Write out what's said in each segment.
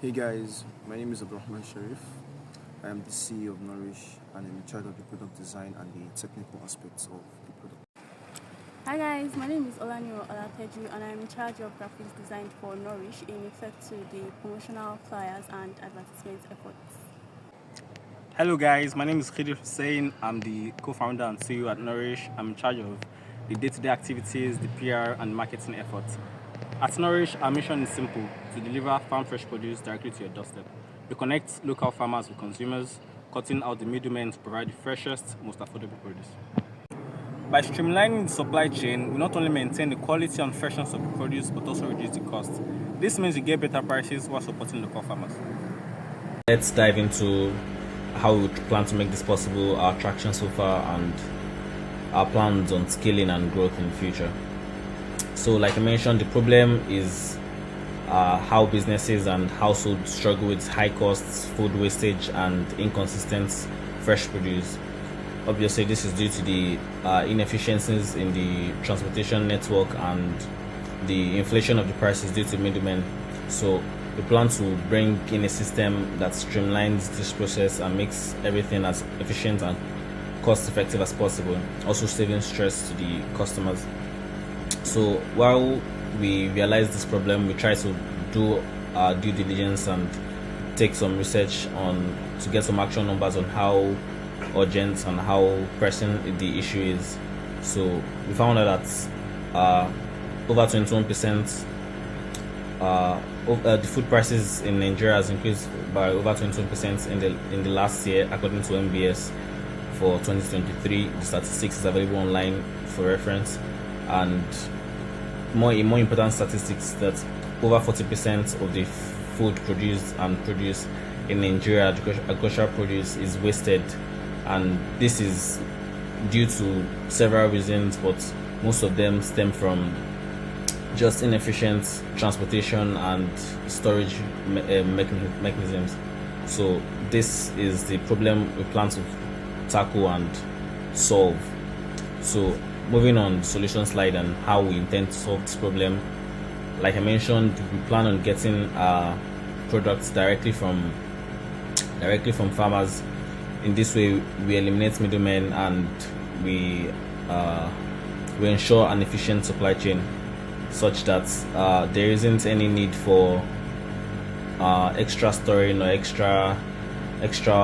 Hey guys, my name is Abdulrahman Sharif. I am the CEO of Nourish and I'm in charge of the product design and the technical aspects of the product. Hi guys, my name is Olaniro Olateju and I'm in charge of graphics design for Nourish in effect to the promotional flyers and advertisement efforts. Hello, guys. My name is Khidr Hussein. I'm the co-founder and CEO at Nourish. I'm in charge of the day-to-day activities, the PR, and marketing efforts. At Nourish, our mission is simple: to deliver farm fresh produce directly to your doorstep. We connect local farmers with consumers, cutting out the middlemen to provide the freshest, most affordable produce. By streamlining the supply chain, we not only maintain the quality and freshness of the produce, but also reduce the cost. This means we get better prices while supporting local farmers. Let's dive into how we plan to make this possible, our traction so far, and our plans on scaling and growth in the future. So, like I mentioned, the problem is how businesses and households struggle with high costs, food wastage, and inconsistent fresh produce. Obviously, this is due to the inefficiencies in the transportation network and the inflation of the prices due to middlemen. So, we plan to bring in a system that streamlines this process and makes everything as efficient and cost effective as possible, also saving stress to the customers. So while we realize this problem, we try to do our due diligence and take some research on to get some actual numbers on how urgent and how pressing the issue is. So we found out that over 21% the food prices in Nigeria has increased by over 21% in the last year, according to MBS for 2023. The statistics is available online for reference, and more important statistics that over 40% of the food produced in Nigeria, agricultural produce, is wasted, and this is due to several reasons, but most of them stem from just inefficient transportation and storage mechanisms. So this is the problem we plan to tackle and solve. So moving on the solution slide and how we intend to solve this problem. Like I mentioned, we plan on getting products directly from farmers. In this way, we eliminate middlemen and we ensure an efficient supply chain, such that there isn't any need for extra storing or extra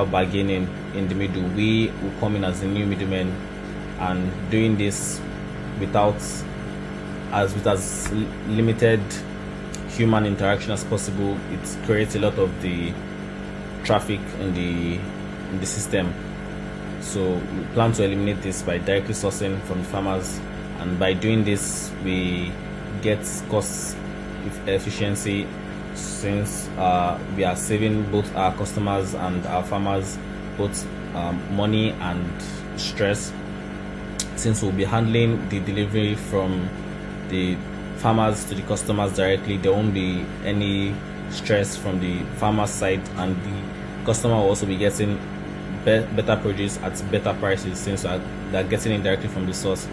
bargaining in the middle. We will come in as the new middlemen, and doing this with as limited human interaction as possible. It creates a lot of the traffic in the system. So we plan to eliminate this by directly sourcing from the farmers, and by doing this we get cost efficiency, since we are saving both our customers and our farmers both money and stress, since we'll be handling the delivery from the farmers to the customers directly. There won't be any stress from the farmer's side, and the customer will also be getting better produce at better prices, since they're getting it directly from the source.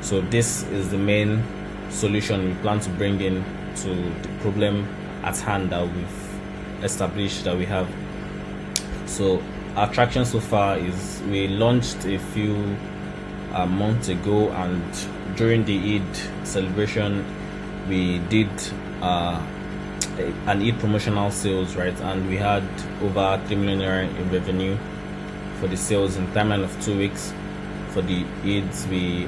So this is the main solution we plan to bring in to the problem at hand that we've established that we have. So our traction so far is we launched a few months ago, and during the Eid celebration we did an Eid promotional sales, right, and we had over 3 million naira in revenue for the sales in a timeline of 2 weeks. For the Eids, we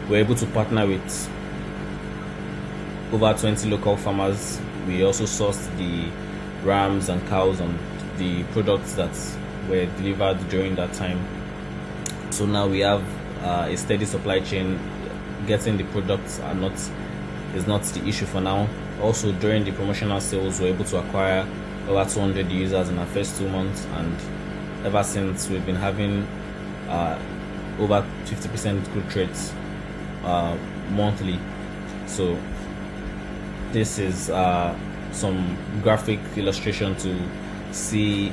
were able to partner with over 20 local farmers. We also sourced the rams and cows and the products that were delivered during that time. So now we have a steady supply chain. Getting the products is not the issue for now. Also, during the promotional sales, we were able to acquire over 200 users in our first 2 months, and ever since we've been having over 50% growth rates monthly. So this is some graphic illustration to see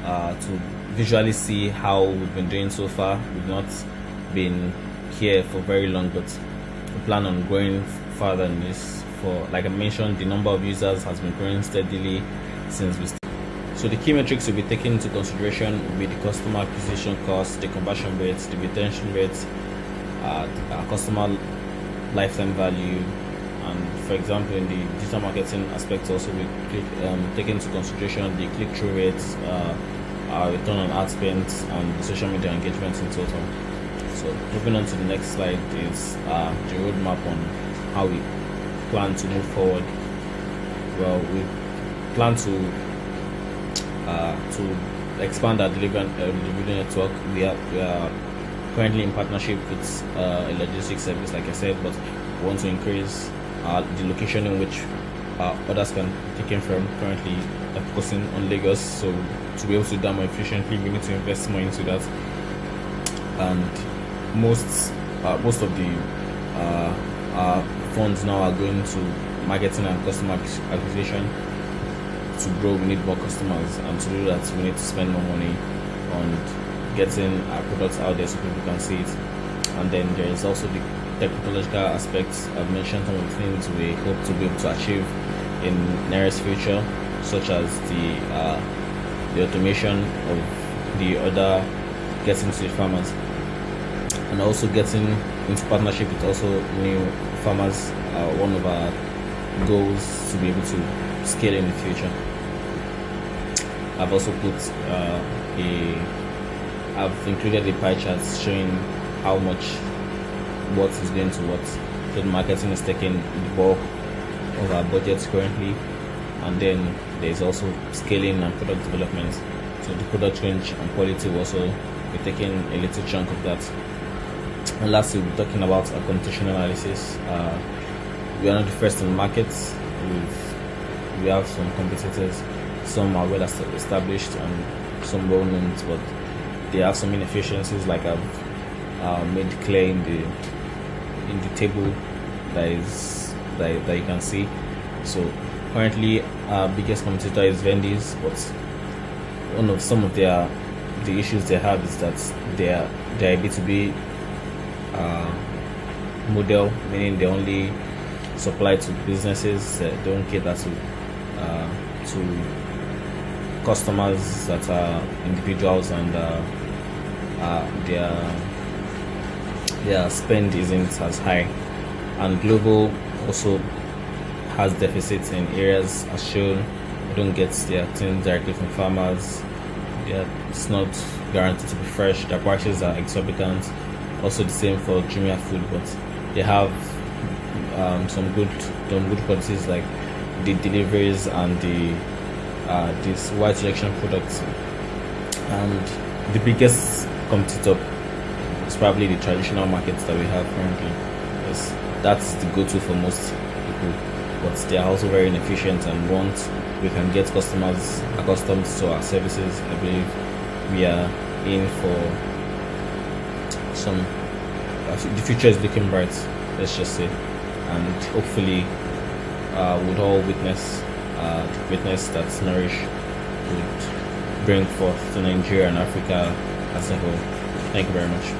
to visually see how we've been doing so far. We've not been here for very long, but we plan on going further in this. For, like I mentioned, the number of users has been growing steadily, since we started. So the key metrics will be taken into consideration will be the customer acquisition cost, the conversion rates, the retention rates, customer lifetime value, and for example in the digital marketing aspect also we take into consideration the click-through rates, our return on ad spend, and the social media engagement in total. So moving on to the next slide is the roadmap on how we plan to move forward. Well, we plan to expand our delivery network. We are currently in partnership with a logistics service, like I said, but we want to increase the location in which others can take in from. Currently focusing on Lagos, so to be able to do that more efficiently, we need to invest more into that. And most of the funds now are going to marketing and customer acquisition. To grow, we need more customers, and to do that, we need to spend more money on getting our products out there so people can see it. And then there is also the technological aspects. I've mentioned some of the things we hope to be able to achieve in nearest future, such as the automation of the other getting to the farmers, and also getting into partnership with also new farmers. One of our goals to be able to scale in the future. I've also I've included a pie chart showing how much what is going to what. So the marketing is taking the bulk of our budgets currently, and then there's also scaling and product development. So the product range and quality will also be taking a little chunk of that. And lastly, we'll be talking about our competition analysis. We are not the first in the market. We have some competitors. Some are well established and some well known, but they have some inefficiencies, like I've made clear in the table that you can see. So currently, our biggest competitor is Wendy's, but some of the issues they have is that they're a B2B model, meaning they only supply to businesses. They don't cater to customers that are individuals, and their spend isn't as high. And Global also has deficits in areas as shown. They don't get their things directly from farmers. It's not guaranteed to be fresh. Their prices are exorbitant. Also the same for Jumia Food, but they have some good qualities like the deliveries and this wide selection of products. And the biggest competitor is probably the traditional markets that we have currently. Yes, that's the go-to for most people, but they are also very inefficient, and once we can get customers accustomed to our services, I believe we are in for some the future is looking bright, let's just say, and hopefully would all witness the greatness that Nourish would bring forth to Nigeria and Africa as a whole. Thank you very much.